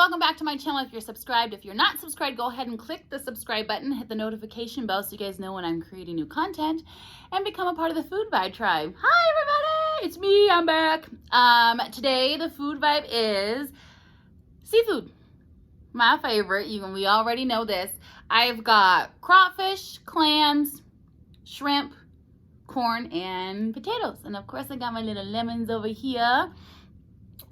welcome back to my channel. If you're subscribed, if you're not subscribed, go ahead and click the subscribe button, hit the notification bell so you guys know when I'm creating new content, and become a part of the Food Vibe tribe. Hi everybody, it's me, I'm back. Today the Food Vibe is seafood, my favorite. We already know this. I've got crawfish, clams, shrimp, corn, and potatoes, and of course I got my little lemons over here.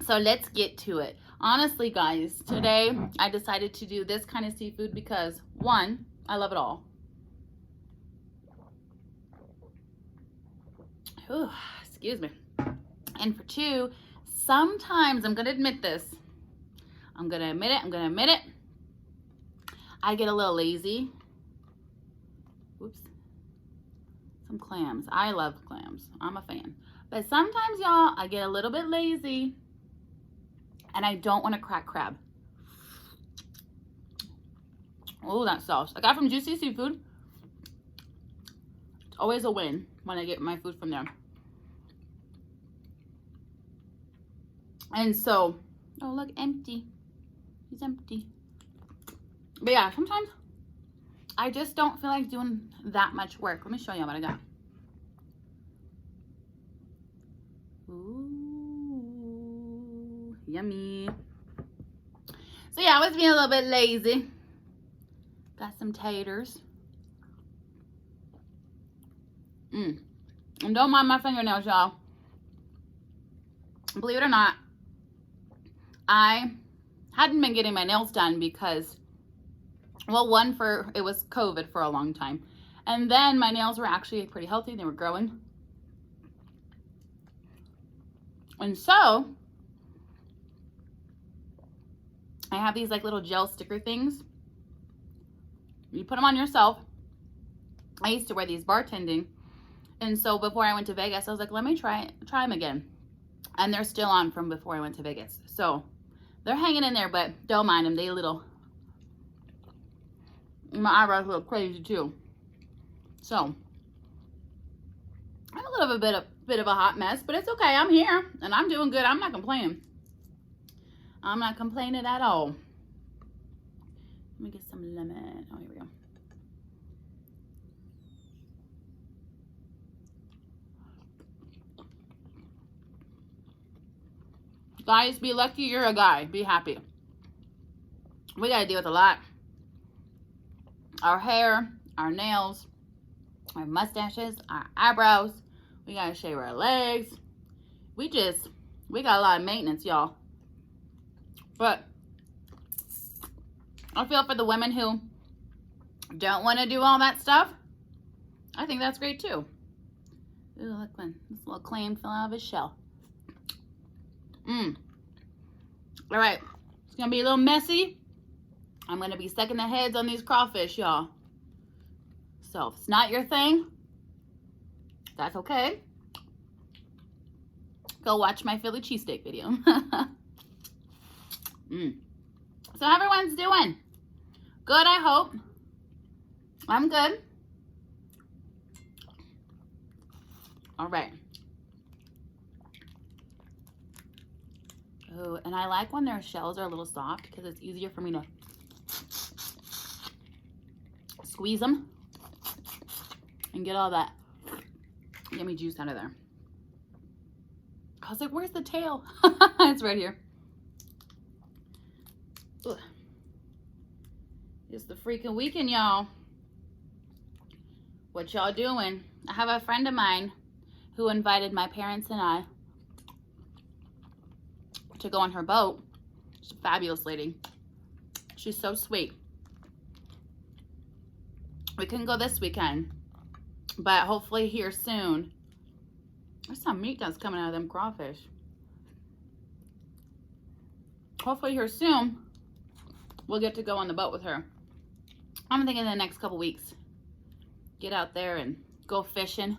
So let's get to it. Honestly, guys, today I decided to do this kind of seafood because, one, I love it all. Ooh, excuse me. And for two, sometimes, I'm going to admit this. I'm going to admit it. I get a little lazy. Oops. Some clams. I love clams. I'm a fan. But sometimes, y'all, I get a little bit lazy. And I don't want to crack crab. Oh, that sauce. I got from Juicy Seafood. It's always a win when I get my food from there. And so, oh look, empty. He's empty. But yeah, sometimes I just don't feel like doing that much work. Let me show you what I got. Ooh. Yummy. So yeah, I was being a little bit lazy. Got some taters. And don't mind my fingernails, y'all. Believe it or not, I hadn't been getting my nails done because, well, it was COVID for a long time. And then my nails were actually pretty healthy. They were growing. And so I have these like little gel sticker things. You put them on yourself. I used to wear these bartending. And so before I went to Vegas, I was like, let me try them again. And they're still on from before I went to Vegas. So they're hanging in there, but don't mind them. My eyebrows look crazy too. So I'm a little bit of a hot mess, but it's okay. I'm here and I'm doing good. I'm not complaining. I'm not complaining at all. Let me get some lemon. Oh, here we go. Guys, be lucky you're a guy. Be happy. We gotta deal with a lot. Our hair, our nails, our mustaches, our eyebrows. We gotta shave our legs. We got a lot of maintenance, y'all. But I feel for the women who don't want to do all that stuff. I think that's great too. Ooh, look, this little clam fell out of his shell. All right, it's gonna be a little messy. I'm gonna be sucking the heads on these crawfish, y'all. So if it's not your thing, that's okay. Go watch my Philly cheesesteak video. So everyone's doing good, I hope. I'm good. All right. Oh, and I like when their shells are a little soft because it's easier for me to squeeze them and get all that yummy juice out of there. I was like, where's the tail? It's right here. Ugh. It's the freaking weekend, y'all. What y'all doing? I have a friend of mine who invited my parents and I to go on her boat. She's a fabulous lady. She's so sweet. We couldn't go this weekend, but hopefully here soon. There's some meat that's coming out of them crawfish. Hopefully here soon we'll get to go on the boat with her. I'm thinking in the next couple weeks, get out there and go fishing.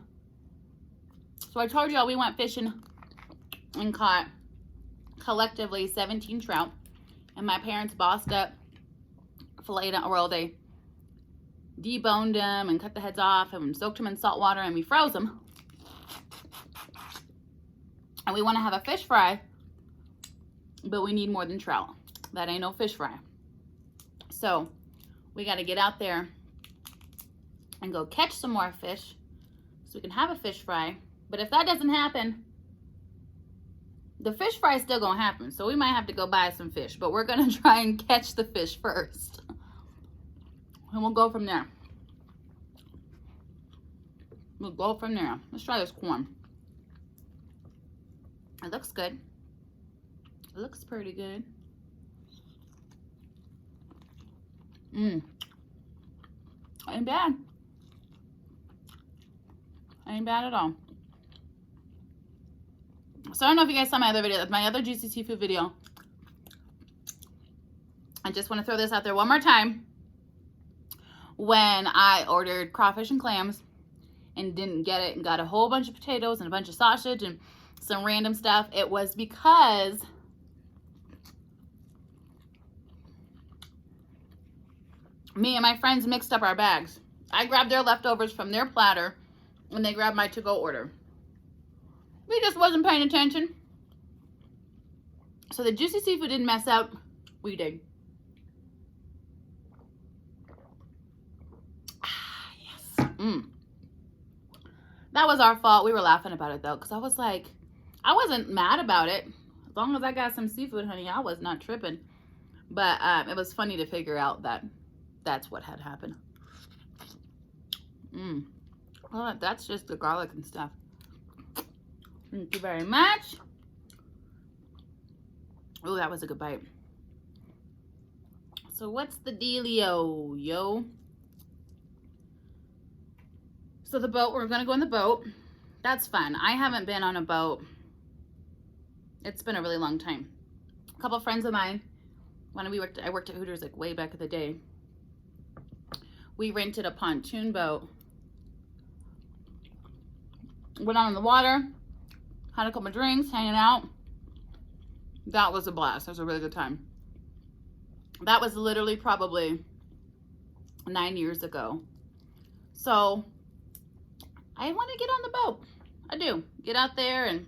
So I told y'all we went fishing and caught collectively 17 trout. And my parents bossed up, filleted them, well, they deboned them and cut the heads off and soaked them in salt water, and we froze them. And we want to have a fish fry, but we need more than trout. that ain't no fish fry. So we got to get out there and go catch some more fish so we can have a fish fry. But if that doesn't happen, the fish fry is still gonna happen. So we might have to go buy some fish, but we're gonna try and catch the fish first. And we'll go from there. We'll go from there. Let's try this corn. It looks good. It looks pretty good. Ain't bad. Ain't bad at all. So I don't know if you guys saw my other video, my other juicy seafood video. I just want to throw this out there one more time. When I ordered crawfish and clams and didn't get it and got a whole bunch of potatoes and a bunch of sausage and some random stuff, it was because me and my friends mixed up our bags. I grabbed their leftovers from their platter and they grabbed my to-go order. We just wasn't paying attention. So the juicy seafood didn't mess up. We did. Ah, yes. That was our fault. We were laughing about it though, because I was like, I wasn't mad about it. As long as I got some seafood, honey, I was not tripping. But it was funny to figure out that that's what had happened. Well, that's just the garlic and stuff. Thank you very much. Oh, that was a good bite. So what's the dealio, yo? So the boat, we're gonna go on the boat. That's fun. I haven't been on a boat. It's been a really long time. A couple friends of mine, when I worked at Hooters like way back in the day. We rented a pontoon boat. Went out on the water. Had a couple of drinks, hanging out. That was a blast. That was a really good time. That was literally probably 9 years ago. So I want to get on the boat. I do. Get out there and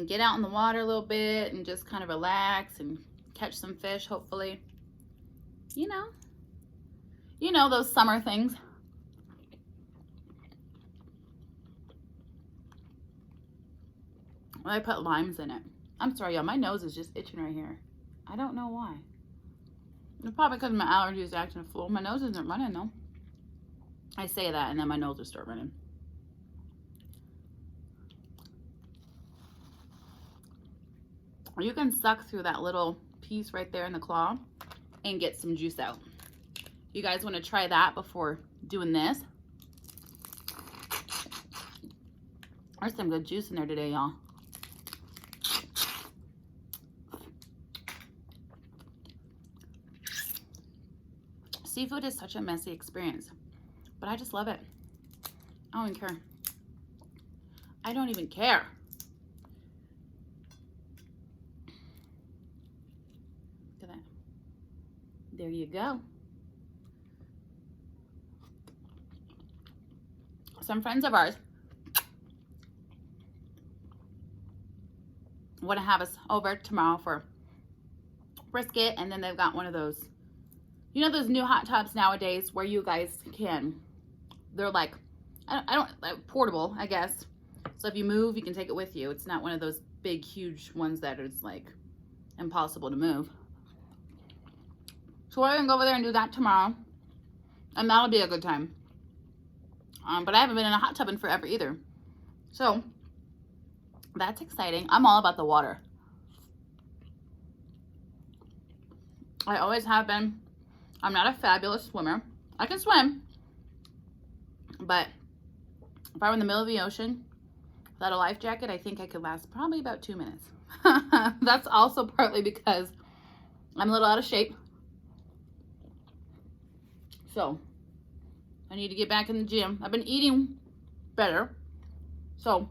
get out in the water a little bit and just kind of relax and catch some fish, hopefully. You know those summer things. I put limes in it. I'm sorry, y'all. My nose is just itching right here. I don't know why. It's probably because my allergies are acting a fool. My nose isn't running, though. I say that, and then my nose will start running. You can suck through that little piece right there in the claw and get some juice out. You guys want to try that before doing this? There's some good juice in there today, y'all. Seafood is such a messy experience, but I just love it. I don't even care. I don't even care. Look at that. There you go. Some friends of ours want to have us over tomorrow for brisket, and then they've got one of those, you know, those new hot tubs nowadays where you guys can, they're like, like portable, I guess. So if you move, you can take it with you. It's not one of those big, huge ones that is like impossible to move. So we're gonna go over there and do that tomorrow, and that'll be a good time. But I haven't been in a hot tub in forever either. So that's exciting. I'm all about the water. I always have been. I'm not a fabulous swimmer. I can swim, but if I were in the middle of the ocean without a life jacket, I think I could last probably about 2 minutes. That's also partly because I'm a little out of shape. So I need to get back in the gym. I've been eating better. So,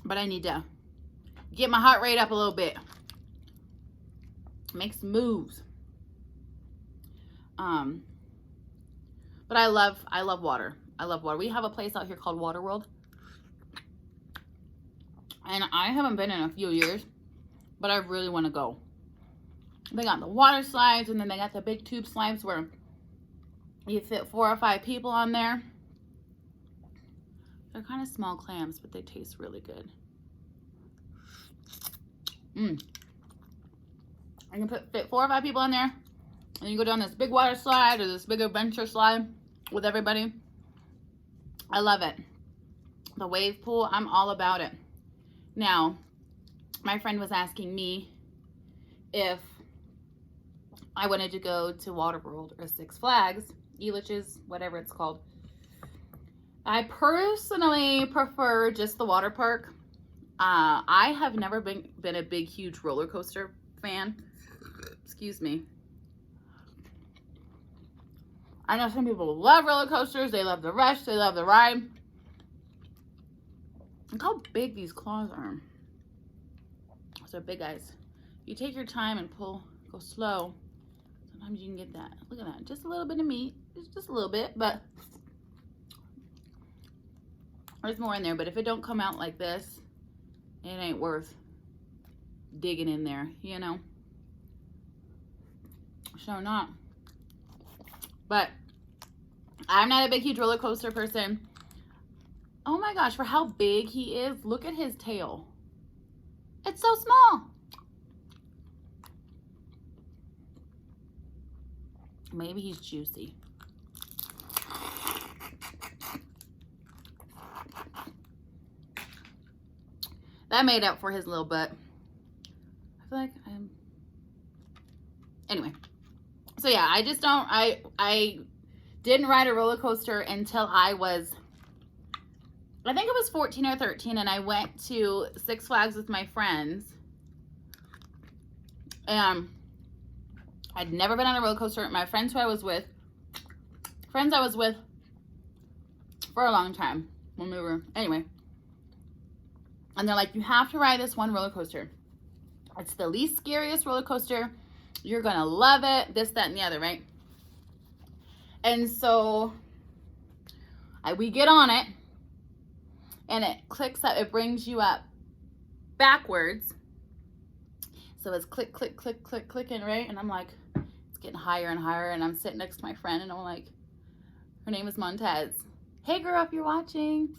but I need to get my heart rate up a little bit. Make some moves. But I love water. I love water. We have a place out here called Water World. And I haven't been in a few years, but I really want to go. They got the water slides, and then they got the big tube slides where you fit 4 or 5 people on there. They're kind of small clams, but they taste really good. You can fit 4 or 5 people on there, and you go down this big water slide or this big adventure slide with everybody. I love it. The wave pool, I'm all about it. Now, my friend was asking me if I wanted to go to Waterworld or Six Flags, Elitch's, whatever it's called. I personally prefer just the water park. I have never been a big, huge roller coaster fan. Excuse me. I know some people love roller coasters. They love the rush. They love the ride. Look how big these claws are. Those are big guys. You take your time and go slow. Sometimes you can get that. Look at that. Just a little bit of meat. Just a little bit, but there's more in there. But if it don't come out like this, it ain't worth digging in there, you know? Sure not. But I'm not a big, huge roller coaster person. Oh my gosh, for how big he is, look at his tail. It's so small. Maybe he's juicy. That made up for his little butt. I feel like anyway. So yeah, I just don't, I didn't ride a roller coaster until I think it was 14 or 13, and I went to Six Flags with my friends. And I'd never been on a roller coaster. My friends I was with for a long time when we were, anyway. And they're like, you have to ride this one roller coaster. It's the least scariest roller coaster. You're gonna love it, this, that, and the other, right? And so we get on it, and it clicks up, it brings you up backwards. So it's click, click, click, click, clicking, right? And I'm like, it's getting higher and higher, and I'm sitting next to my friend, and I'm like, her name is Montez. Hey girl, if you're watching.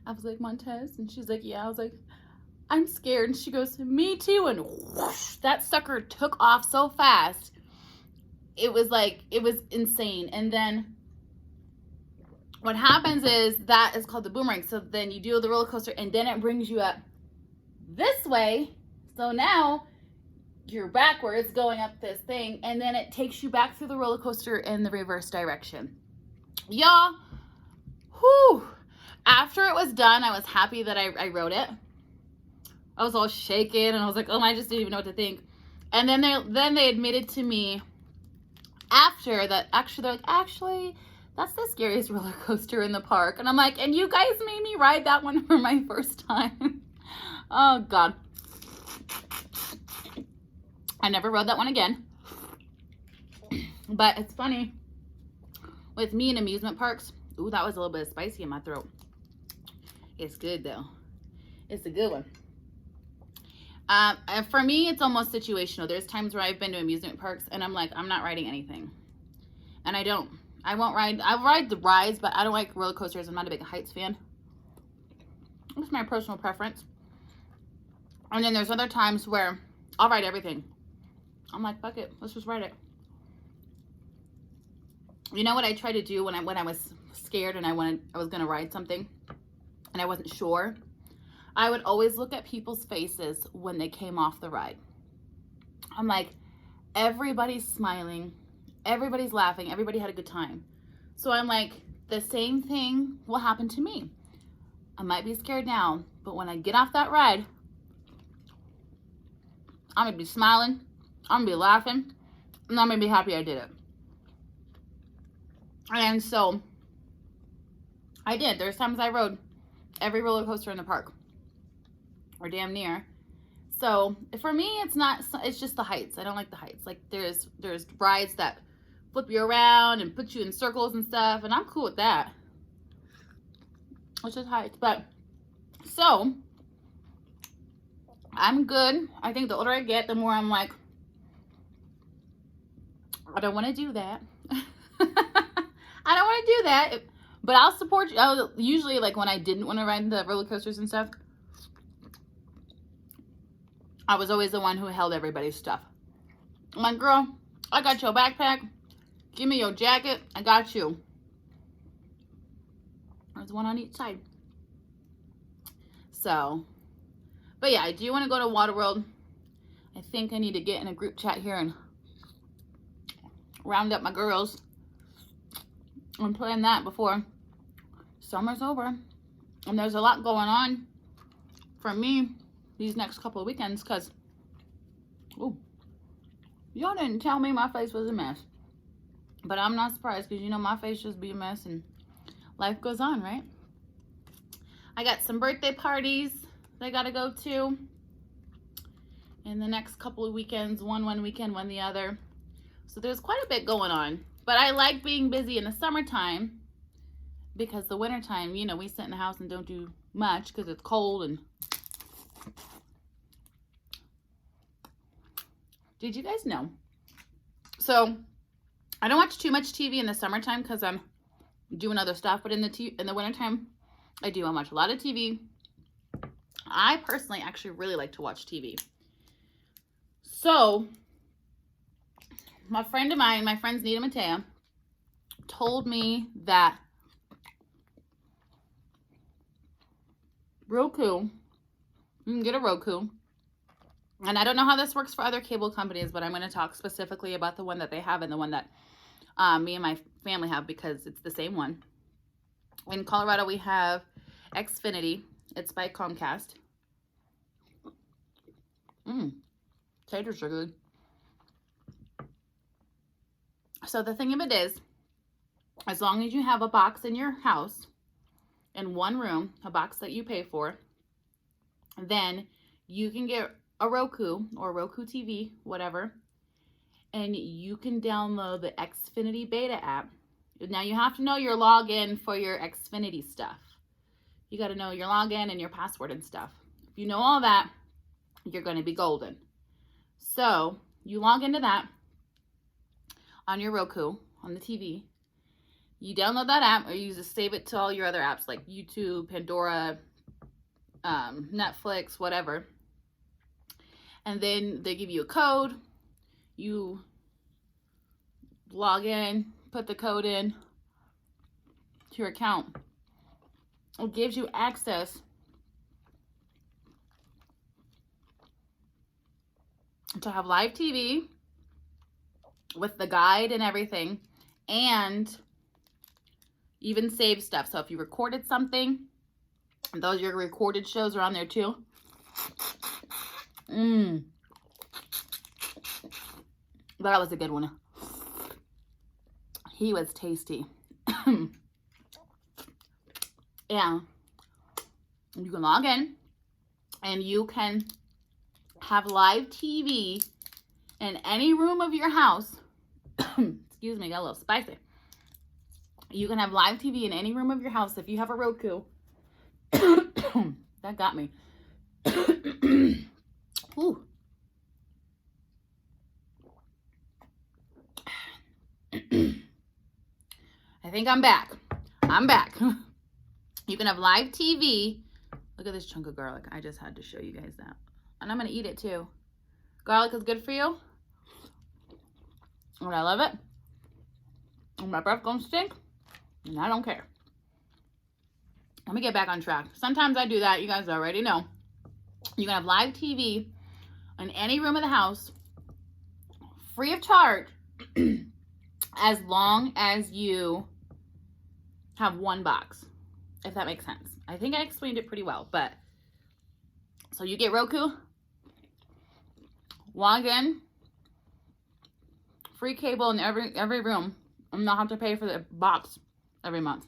I was like, Montez? And she's like, yeah. I was like, I'm scared. And she goes, me too. And whoosh, that sucker took off so fast. It was insane. And then what happens is that is called the boomerang. So then you do the roller coaster, and then it brings you up this way. So now you're backwards going up this thing, and then it takes you back through the roller coaster in the reverse direction. Y'all, whew. After it was done, I was happy that I rode it. I was all shaking, and I was like, oh, I just didn't even know what to think. And then they admitted to me after that, actually, that's the scariest roller coaster in the park. And I'm like, and you guys made me ride that one for my first time. Oh, God. I never rode that one again. But it's funny. With me in amusement parks, ooh, that was a little bit spicy in my throat. It's good, though. It's a good one. For me, it's almost situational. There's times where I've been to amusement parks, and I'm like, I'm not riding anything. And I won't ride. I'll ride the rides, but I don't like roller coasters. I'm not a big heights fan. It's my personal preference. And then there's other times where I'll ride everything. I'm like, fuck it. Let's just ride it. You know what I try to do when I was scared and I was going to ride something and I wasn't sure? I would always look at people's faces when they came off the ride. I'm like, everybody's smiling, everybody's laughing, everybody had a good time. So I'm like, the same thing will happen to me. I might be scared now, but when I get off that ride, I'm gonna be smiling, I'm gonna be laughing, and I'm gonna be happy I did it. And so I did. There's times I rode every roller coaster in the park, or damn near. So for me, it's just the heights. I don't like the heights. Like there's rides that flip you around and put you in circles and stuff, and I'm cool with that. It's just heights. But so I'm good. I think the older I get, the more I'm like, I don't want to do that. I don't want to do that. But I'll support you. Usually, like when I didn't want to ride the roller coasters and stuff, I was always the one who held everybody's stuff. I'm like, girl, I got your backpack. Give me your jacket. I got you. There's one on each side. So, but yeah, I do want to go to Waterworld. I think I need to get in a group chat here and round up my girls and plan that before summer's over. And there's a lot going on for me these next couple of weekends because, oh, y'all didn't tell me my face was a mess. But I'm not surprised because, you know, my face just be a mess and life goes on, right? I got some birthday parties that I got to go to in the next couple of weekends. One weekend, one the other. So there's quite a bit going on. But I like being busy in the summertime because the wintertime, you know, we sit in the house and don't do much because it's cold. And did you guys know? So I don't watch too much TV in the summertime because I'm doing other stuff. But in the wintertime, I do. I watch a lot of TV. I personally actually really like to watch TV. So my friends Nita and Matea, told me that Roku, you can get a Roku. And I don't know how this works for other cable companies, but I'm going to talk specifically about the one that they have and the one that me and my family have because it's the same one. In Colorado, we have Xfinity. It's by Comcast. Taters are good. So the thing of it is, as long as you have a box in your house, in one room, a box that you pay for, then you can get a Roku or Roku TV, whatever, and you can download the Xfinity beta app. Now you have to know your login for your Xfinity stuff. You got to know your login and your password and stuff. If you know all that, you're going to be golden. So you log into that on your Roku, on the TV. You download that app, or you just save it to all your other apps like YouTube, Pandora, Netflix, whatever. And then they give you a code. You log in, put the code in to your account. It gives you access to have live TV with the guide and everything, and even save stuff. So if you recorded something, those your recorded shows are on there too. That was a good one. He was tasty. Yeah. You can log in and you can have live TV in any room of your house. Excuse me, got a little spicy. You can have live TV in any room of your house if you have a Roku. That got me. Ooh. I think I'm back. I'm back. You can have live TV. Look at this chunk of garlic. I just had to show you guys that. And I'm going to eat it too. Garlic is good for you. And I love it. And my breath gonna stink. And I don't care. Let me get back on track. Sometimes I do that. You guys already know. You can have live TV in any room of the house, free of charge, as long as you have one box, if that makes sense. I think I explained it pretty well, but so you get Roku, log in, free cable in every room, and not have to pay for the box every month.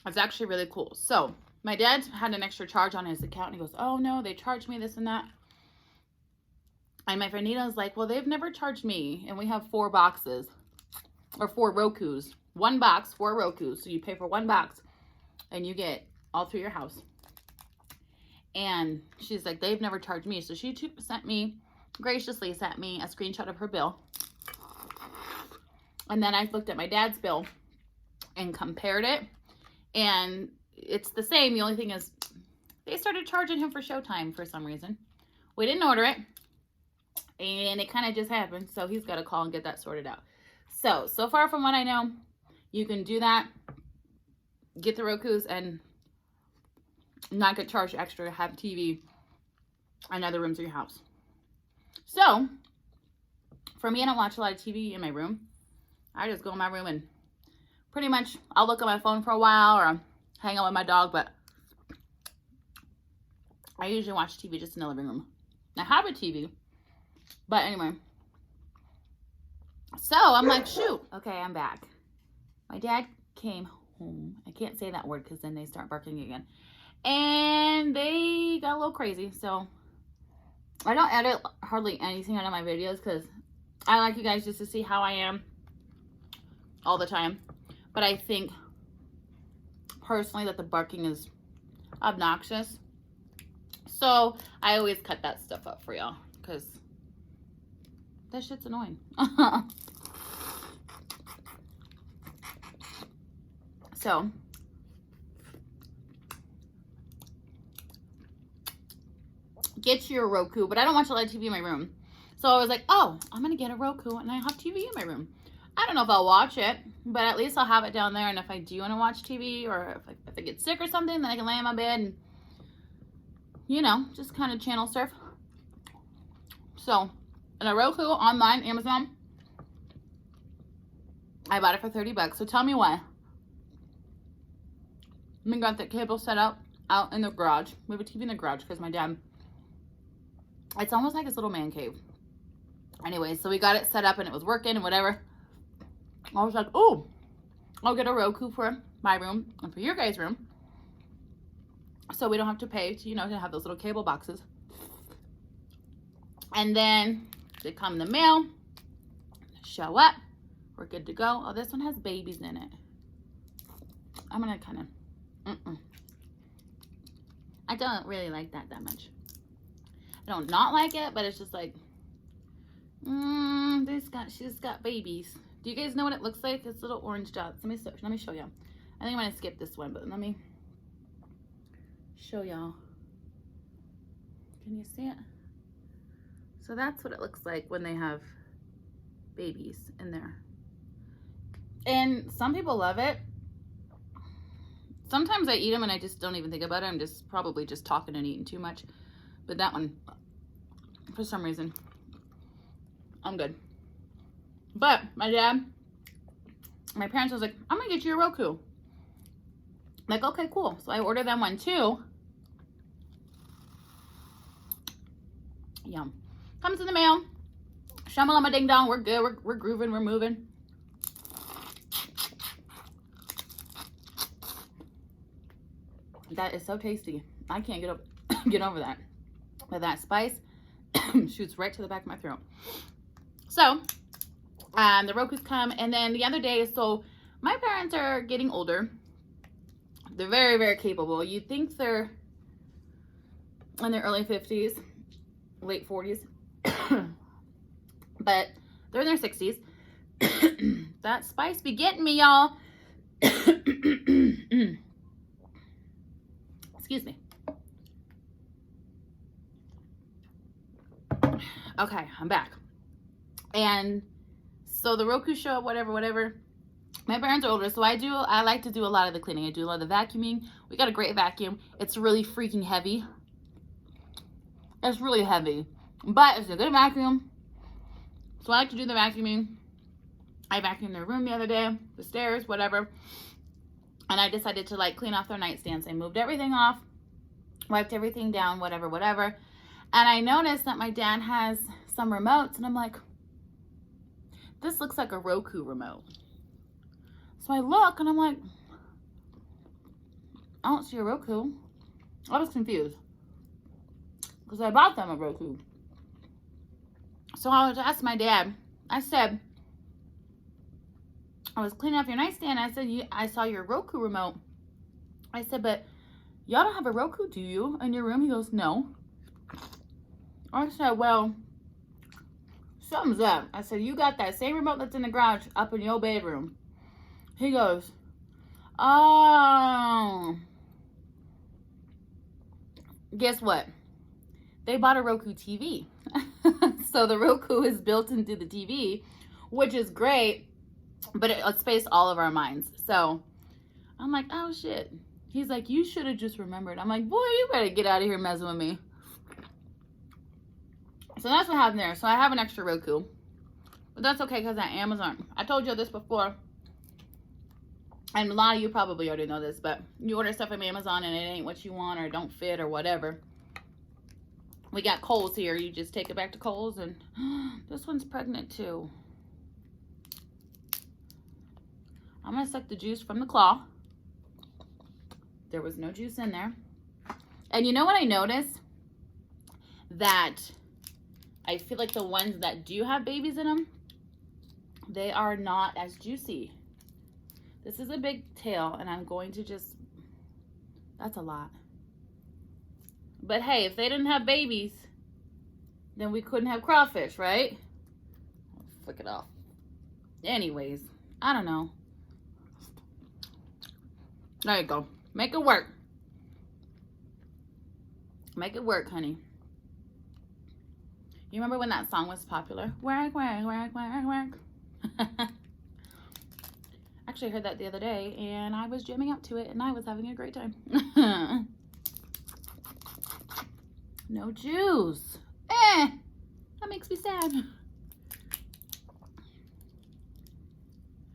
It's actually really cool. So my dad had an extra charge on his account, and he goes, oh no, they charged me this and that. And my friend Nina was like, well, they've never charged me, and we have 4 boxes, or 4 Rokus. 1 box, 4 Rokus. So you pay for 1 box, and you get all through your house. And she's like, they've never charged me. So she graciously sent me a screenshot of her bill. And then I looked at my dad's bill and compared it. And it's the same. The only thing is they started charging him for Showtime for some reason. We didn't order it. And it kind of just happened. So he's got to call and get that sorted out. So far from what I know, you can do that. Get the Rokus and not get charged extra to have TV in other rooms of your house. So, for me, I don't watch a lot of TV in my room. I just go in my room and pretty much I'll look at my phone for a while or hang out with my dog, but I usually watch TV just in the living room. I have a TV, but anyway. So, I'm like, shoot. Okay, I'm back. My dad came home. I can't say that word because then they start barking again. And they got a little crazy. So, I don't edit hardly anything out of my videos because I like you guys just to see how I am all the time. But I think, personally, that the barking is obnoxious. So, I always cut that stuff up for y'all because that shit's annoying. So, get your Roku, but I don't watch a lot of TV in my room. So I was like, oh, I'm going to get a Roku and I have TV in my room. I don't know if I'll watch it, but at least I'll have it down there. And if I do want to watch TV or if I get sick or something, then I can lay in my bed and, you know, just kind of channel surf. So, and a Roku online, Amazon, I bought it for $30. So tell me why. We got the cable set up out in the garage. We have a TV in the garage because my dad, it's almost like his little man cave. Anyway, so we got it set up and it was working and whatever. I was like, oh, I'll get a Roku for my room and for your guys' room. So we don't have to pay to, you know, to have those little cable boxes. And then they come in the mail, show up, we're good to go. Oh, this one has babies in it. I'm gonna kind of, I don't really like that much. I don't not like it, but it's just like, she's got babies. Do you guys know what it looks like? It's little orange dots. Let me show you. I think I'm gonna skip this one, but let me show y'all. Can you see it? So that's what it looks like when they have babies in there. And some people love it. Sometimes I eat them and I just don't even think about it. I'm just probably just talking and eating too much. But that one, for some reason, I'm good. But my parents was like, I'm gonna get you a Roku. I'm like, okay, cool. So I ordered them one too. Yum. Comes in the mail. Shamalama ding dong. We're good. We're grooving. We're moving. That is so tasty. I can't get over that. But that spice shoots right to the back of my throat. So, the Rokus come, and then the other day, so my parents are getting older. They're very, very capable. You'd think they're in their early 50s, late 40s, but they're in their 60s. That spice be getting me, y'all. Excuse me. Okay, I'm back. And so the Roku show, whatever. My parents are older, so I like to do a lot of the cleaning. I do a lot of the vacuuming. We got a great vacuum. It's really freaking heavy. It's really heavy, but it's a good vacuum. So I like to do the vacuuming. I vacuumed their room the other day, the stairs, whatever. And I decided to like clean off their nightstands. I moved everything off, wiped everything down, whatever. And I noticed that my dad has some remotes, and I'm like, this looks like a Roku remote. So I look, and I'm like, I don't see a Roku. I was confused because I bought them a Roku. So I was asking my dad, I said, I was cleaning off your nightstand. I said, I saw your Roku remote. I said, but y'all don't have a Roku, do you, in your room? He goes, no. I said, well, something's up. I said, you got that same remote that's in the garage up in your bedroom. He goes, oh. Guess what? They bought a Roku TV. So the Roku is built into the TV, which is great, but it spaced all of our minds. So I'm like, oh shit. He's like, you should have just remembered. I'm like, boy, you better get out of here messing with me. So that's what happened there. So I have an extra Roku. But that's okay because at Amazon, I told you this before. And a lot of you probably already know this, but you order stuff from Amazon and it ain't what you want or don't fit or whatever. We got Kohl's here. You just take it back to Kohl's and this one's pregnant too. I'm going to suck the juice from the claw. There was no juice in there. And you know what I noticed? That I feel like the ones that do have babies in them, they are not as juicy. This is a big tail and I'm going to just, that's a lot. But hey, if they didn't have babies, then we couldn't have crawfish, right? Flick it off. Anyways, I don't know. There you go. Make it work. Make it work, honey. You remember when that song was popular? Work, work, work, work, work. Actually, I heard that the other day, and I was jamming out to it, and I was having a great time. No juice. That makes me sad.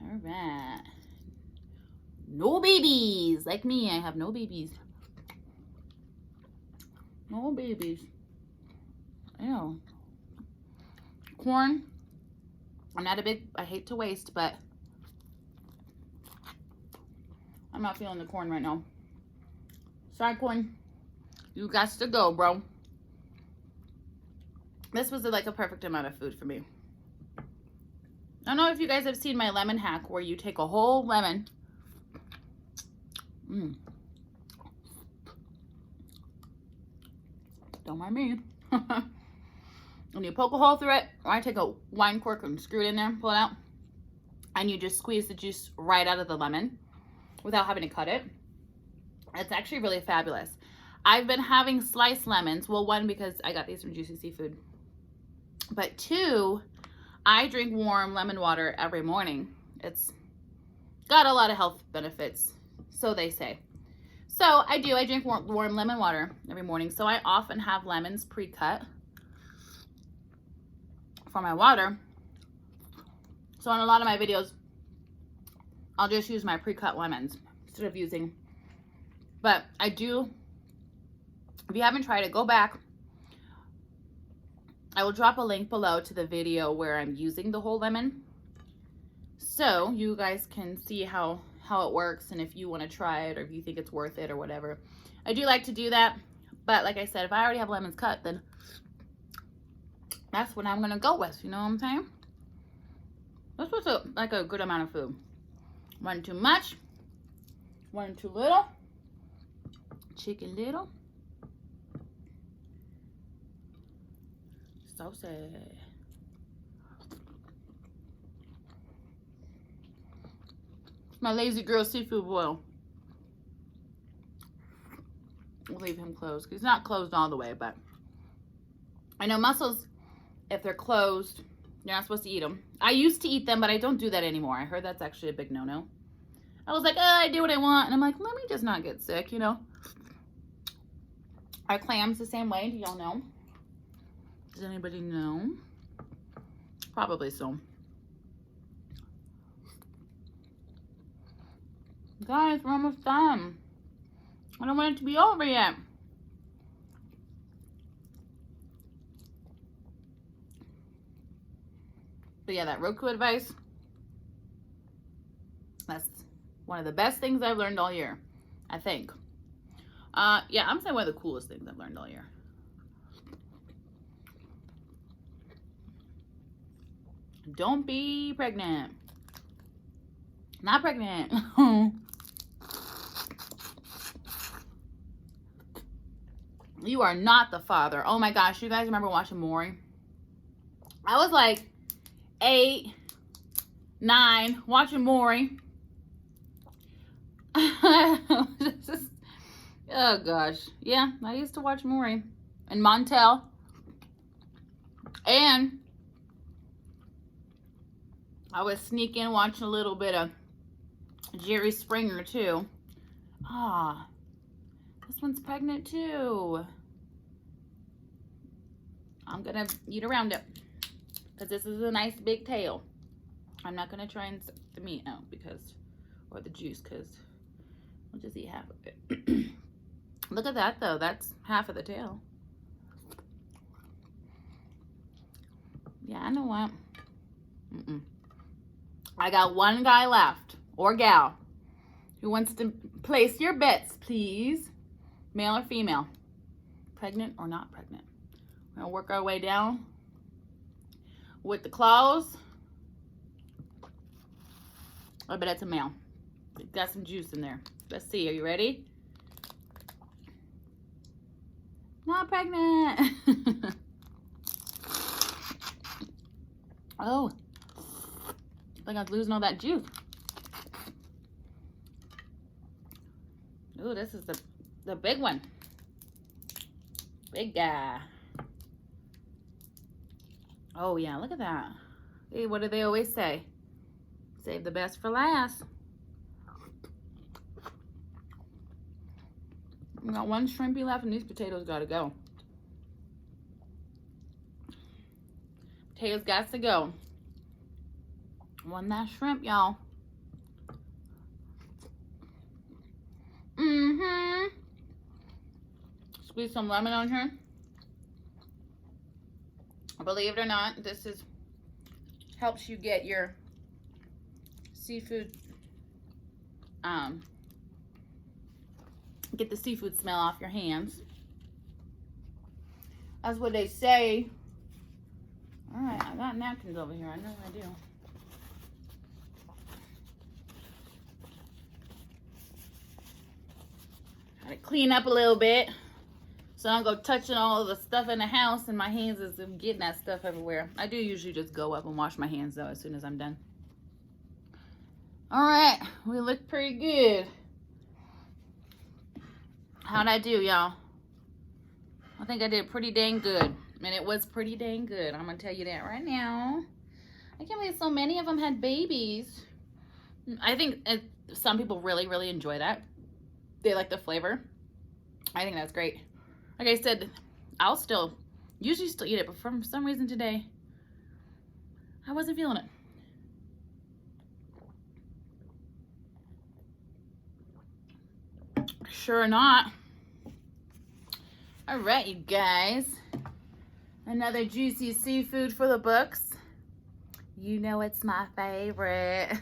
All right. No babies. Like me, I have no babies. No babies. Ew. Corn. I'm not a big, I hate to waste, but I'm not feeling the corn right now. Sorry, corn. You got to go, bro. This was like a perfect amount of food for me. I don't know if you guys have seen my lemon hack where you take a whole lemon. Don't mind me. And you poke a hole through it, or I take a wine cork and screw it in there, pull it out, and you just squeeze the juice right out of the lemon without having to cut it. It's actually really fabulous. I've been having sliced lemons. Well, one, because I got these from Juicy Seafood. But two, I drink warm lemon water every morning. It's got a lot of health benefits, so they say. So I drink warm lemon water every morning. So I often have lemons pre-cut for my water. So in a lot of my videos, I'll just use my pre-cut lemons instead of using, but I do, if you haven't tried it, go back. I will drop a link below to the video where I'm using the whole lemon, so you guys can see how it works and if you want to try it or if you think it's worth it or whatever. I do like to do that, but like I said, if I already have lemons cut, then that's what I'm gonna go with, you know what I'm saying? This was like a good amount of food. Wasn't too much, wasn't too little. Chicken little. Saucy. My lazy girl seafood boil. We'll leave him closed. He's not closed all the way, but I know mussels, if they're closed, you're not supposed to eat them. I used to eat them, but I don't do that anymore. I heard that's actually a big no-no. I was like, oh, I do what I want. And I'm like, let me just not get sick, you know. Are clams the same way? Do y'all know? Does anybody know? Probably so. Guys, we're almost done. I don't want it to be over yet. But yeah, that Roku advice, that's one of the best things I've learned all year, I think. Yeah, I'm saying one of the coolest things I've learned all year. Don't be pregnant. Not pregnant. You are not the father. Oh my gosh, you guys remember watching Maury? I was like 8, 9, watching Maury. Oh gosh. Yeah, I used to watch Maury. And Montel. And I was sneaking watching a little bit of Jerry Springer too. Ah, this one's pregnant too. I'm gonna eat around it because this is a nice big tail. I'm not gonna try and suck the meat out because, or the juice, because I'll just eat half of it. Look at that though, that's half of the tail. Yeah, I know what. I got one guy left, or gal, who wants to place your bets, please. Male or female? Pregnant or not pregnant? We're gonna work our way down with the claws. I bet it's a male. It's got some juice in there. Let's see, are you ready? Not pregnant. Oh, I think I was losing all that juice. Ooh, this is the big one. Big guy. Oh yeah, look at that. Hey, what do they always say? Save the best for last. We got one shrimpy left and these potatoes gotta go. Potatoes got to go. One last shrimp, y'all. Squeeze some lemon on here. Believe it or not, this is helps you get your seafood, get the seafood smell off your hands. That's what they say. All right, I got napkins over here. I know I do. Gotta clean up a little bit so I don't go touching all of the stuff in the house and my hands is getting that stuff everywhere. I do usually just go up and wash my hands though as soon as I'm done. All right, we look pretty good. How'd I do, y'all? I think I did pretty dang good. And it was pretty dang good. I'm gonna tell you that right now. I can't believe so many of them had babies. I think some people really, really enjoy that. They like the flavor. I think that's great. Like I said, I'll usually still eat it, but for some reason today, I wasn't feeling it. Sure not. All right, you guys. Another juicy seafood for the books. You know it's my favorite.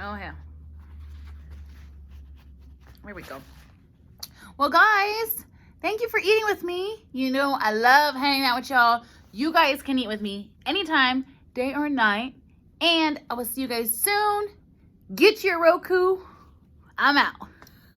Oh, hell. There we go. Well, guys, thank you for eating with me. You know I love hanging out with y'all. You guys can eat with me anytime, day or night. And I will see you guys soon. Get your Roku. I'm out.